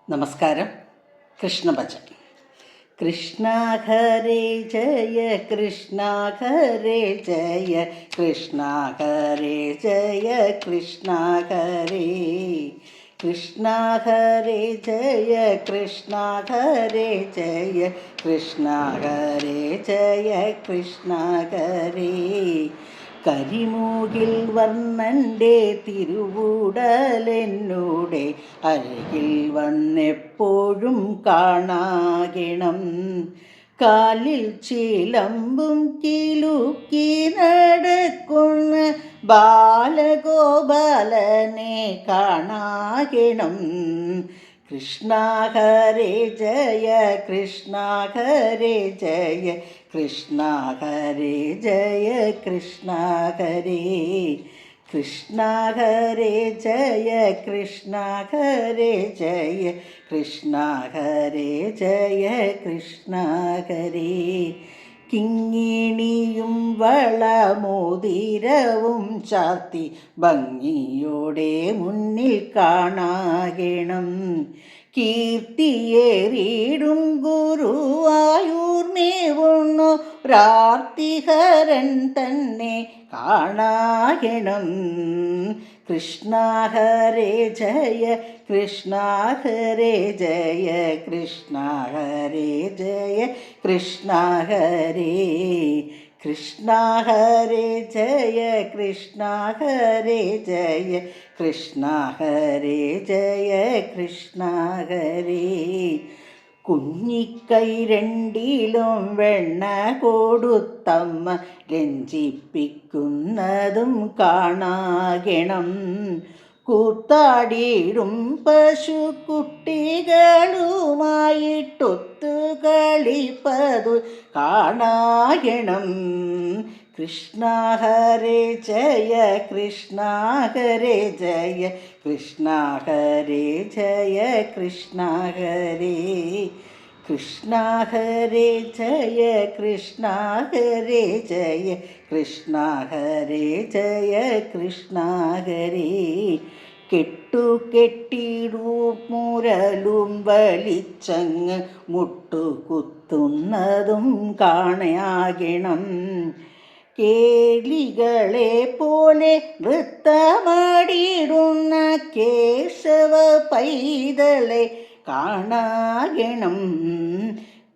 നമസ്കാരം. കൃഷ്ണഭജൻ. കൃഷ്ണ ഹരേ ജയ കൃഷ്ണ ഹരേ ജയ കൃഷ്ണ ഹരേ ജയ കൃഷ്ണ ഹരേ കൃഷ്ണ ഹരേ ജയ കൃഷ്ണ ഹരേ ജയ കൃഷ്ണ ഹരേ ജയ കൃഷ്ണ ഹരേ കരിമൂകിൽ വർണ്ണൻ്റെ തിരുവൂടലെന്നൂടെ അരികിൽ വന്നെപ്പോഴും കാണാകണം. കാലിൽ ചിലമ്പും കിലുക്കി നടക്കുന്ന ബാലഗോപാലനെ കാണാകണം. കൃഷ്ണ ഹരേ ജയ കൃഷ്ണ ഹരേ ജയ കൃഷ്ണ ഹരേ ജയ കൃഷ്ണ ഹരേ കൃഷ്ണ ഹരേ ജയ കൃഷ്ണ ഹരേ ജയ കൃഷ്ണ ഹരേ ജയ കൃഷ്ണ ഹരേ കിങ്ങിണിയും വളമോതിരവും ചാർത്തി ഭംഗിയോടെ മുന്നിൽ കാണാകണം. കീർത്തിയേറിയിടും ഗുരുവായൂർമേവുന്നു പ്രാർത്തിഹരൻ തന്നെ കാണാകണം. കൃഷ്ണ ഹരേ ജയ കൃഷ്ണ ഹരേ ജയ കൃഷ്ണ ഹരേ ജയ കൃഷ്ണ ഹരേ കൃഷ്ണ ഹരേ ജയ കൃഷ്ണ ഹരേ ജയ കൃഷ്ണ ഹരേ ജയ കൃഷ്ണ ഹരേ കുഞ്ഞിക്കൈ രണ്ടിലും വെണ്ണ കൊടുത്തമ്മ രഞ്ജിപ്പിക്കുന്നതും കാണാകണം. കൂത്താടിയിടും പശുക്കുട്ടികളുമായിട്ടൊത്തു കളിപ്പതു കാണാകണം. കൃഷ്ണ ഹരേ ജയ കൃഷ്ണ ഹരേ ജയ കൃഷ്ണ ഹരേ ജയ കൃഷ്ണ ഹരേ കൃഷ്ണ ഹരേ ജയ കൃഷ്ണ ഹരേ ജയ കൃഷ്ണ ഹരേ ജയ കൃഷ്ണ ഹരേ കെട്ടുകെട്ടിടും മുരലും വലിച്ചങ്ങ് മുട്ടുകുത്തുന്നതും കാണാകണം. കേളികളെ പോലെ നൃത്തമാടിടുന്ന കേശവ പൈതളെ കാണാകണം.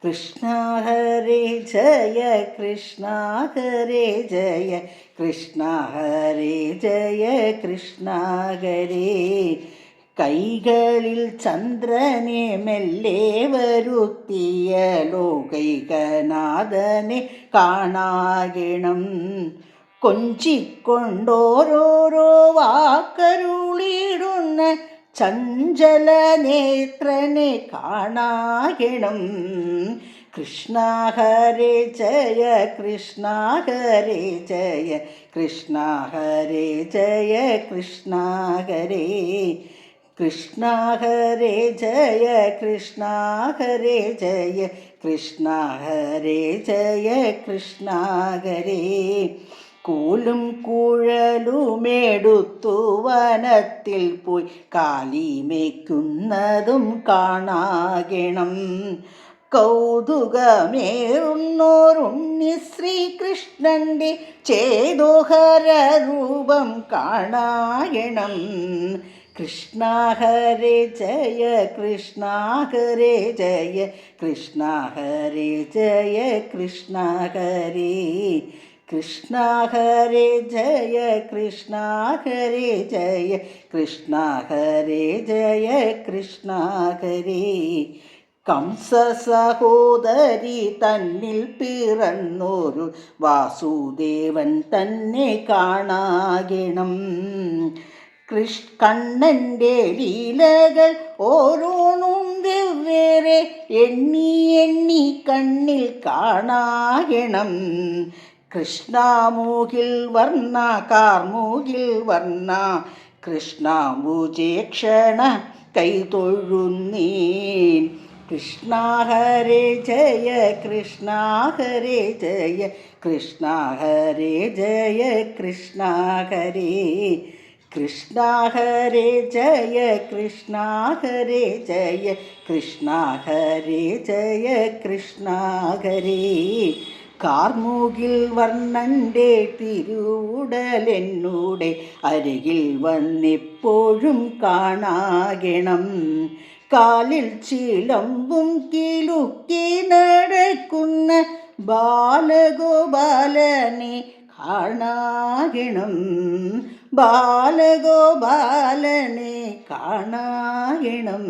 കൃഷ്ണ ഹരേ ജയ കൃഷ്ണ ഹരേ ജയ കൃഷ്ണ ഹരേ ജയ കൃഷ്ണ ഹരേ കൈകളിൽ ചന്ദ്രനെ മെല്ലെ വരുത്തിയ ലോകൈകനാഥനെ കാണാകണം. കൊഞ്ചിക്കൊണ്ടോരോരോ വാക്കരുളിടുന്ന ചഞ്ചല നേത്രനെ കാണാകണം. കൃഷ്ണ ഹരേ ജയ കൃഷ്ണ ഹരേ ജയ കൃഷ്ണ ഹരേ ജയ കൃഷ്ണ ഹരേ കൃഷ്ണ ഹരേ ജയ കൃഷ്ണ ഹരേ ജയ കൃഷ്ണ ഹരേ ജയ കൃഷ്ണ ഹരേ കൂലും കുഴലുമെടുത്തു വനത്തിൽ പോയി കാലിമേക്കുന്നതും കാണാകണം. കൗതുകമേറുന്നോരുണ്ണി ശ്രീകൃഷ്ണൻ്റെ ചേതോഹര രൂപം കാണാകണം. കൃഷ്ണ ഹരേ ജയ കൃഷ്ണ ഹരേ ജയ കൃഷ്ണ ഹരേ ജയ കൃഷ്ണ ഹരേ കൃഷ്ണ ഹരേ ജയ കൃഷ്ണ ഹരേ ജയ കൃഷ്ണ ഹരേ ജയ കൃഷ്ണ ഹരേ കംസ സഹോദരി തന്നിൽ പിറന്നൊരു വാസുദേവൻ തന്നെ കാണാകണം. കണ്ണൻ്റെ ലീലകൾ ഓരോന്നും വെവ്വേറെ എണ്ണി എണ്ണി കണ്ണിൽ കാണാകണം. കൃഷ്ണമൂകിൽ വർണ്ണ കാർമൂകിൽ വർണ്ണ കൃഷ്ണഭുജേക്ഷണ കൈതൊഴുന്നീൻ. കൃഷ്ണ ഹരേ ജയ കൃഷ്ണ ഹരേ ജയ കൃഷ്ണ ഹരേ ജയ കൃഷ്ണ ഹരേ കൃഷ്ണ ഹരേ ജയ കൃഷ്ണ ഹരേ ജയ കൃഷ്ണ ഹരേ ജയ കൃഷ്ണ ഹരേ. കാർമുകിൽ വർണ്ണൻ്റെ തിരുവുടലെന്നൂടെ അരികിൽ വന്നെപ്പോഴും കാണാകണം. കാലിൽ ചിലമ്പും കിലുക്കി നടക്കുന്ന ബാലഗോപാലനെ കാണാകണം. ബാലഗോപാലനെ കാണാകണം.